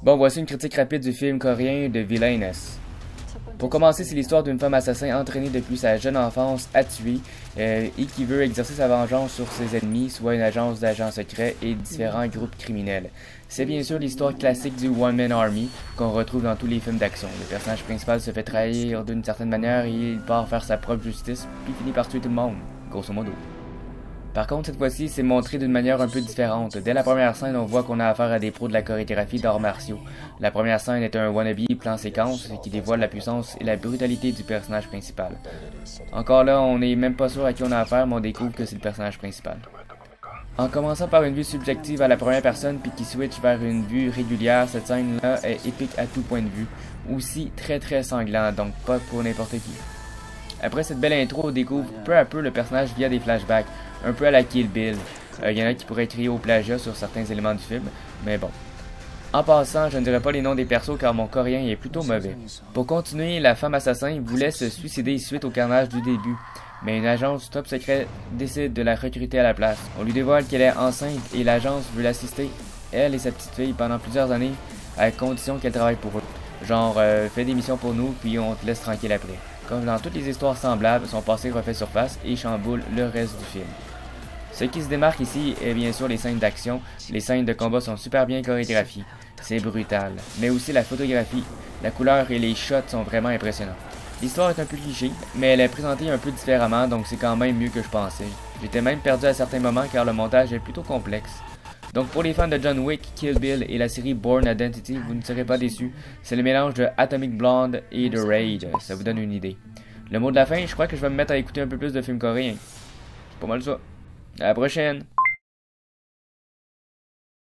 Bon, voici une critique rapide du film coréen de Villainess. Pour commencer, c'est l'histoire d'une femme assassin entraînée depuis sa jeune enfance à tuer et qui veut exercer sa vengeance sur ses ennemis, soit une agence d'agents secrets et différents groupes criminels. C'est bien sûr l'histoire classique du One Man Army qu'on retrouve dans tous les films d'action. Le personnage principal se fait trahir d'une certaine manière et il part faire sa propre justice puis finit par tuer tout le monde, grosso modo. Par contre, cette fois-ci, c'est montré d'une manière un peu différente. Dès la première scène, on voit qu'on a affaire à des pros de la chorégraphie d'arts martiaux. La première scène est un wannabe plan séquence qui dévoile la puissance et la brutalité du personnage principal. Encore là, on n'est même pas sûr à qui on a affaire, mais on découvre que c'est le personnage principal. En commençant par une vue subjective à la première personne puis qui switch vers une vue régulière, cette scène-là est épique à tout point de vue. Aussi très sanglant, donc pas pour n'importe qui. Après cette belle intro, on découvre peu à peu le personnage via des flashbacks, un peu à la Kill Bill. Il y en a qui pourraient crier au plagiat sur certains éléments du film, mais bon. En passant, je ne dirai pas les noms des persos car mon coréen est plutôt mauvais. Pour continuer, la femme assassin voulait se suicider suite au carnage du début, mais une agence top secret décide de la recruter à la place. On lui dévoile qu'elle est enceinte et l'agence veut l'assister, elle et sa petite fille, pendant plusieurs années, à condition qu'elle travaille pour eux. Genre, fais des missions pour nous, puis on te laisse tranquille après. Comme dans toutes les histoires semblables, son passé refait surface et chamboule le reste du film. Ce qui se démarque ici est bien sûr les scènes d'action. Les scènes de combat sont super bien chorégraphiées. C'est brutal. Mais aussi la photographie, la couleur et les shots sont vraiment impressionnants. L'histoire est un peu cliché, mais elle est présentée un peu différemment, donc c'est quand même mieux que je pensais. J'étais même perdu à certains moments car le montage est plutôt complexe. Donc pour les fans de John Wick, Kill Bill et la série Bourne Identity, vous ne serez pas déçus. C'est le mélange de Atomic Blonde et de Raid, ça vous donne une idée. Le mot de la fin, je crois que je vais me mettre à écouter un peu plus de films coréens. C'est pas mal ça. À la prochaine!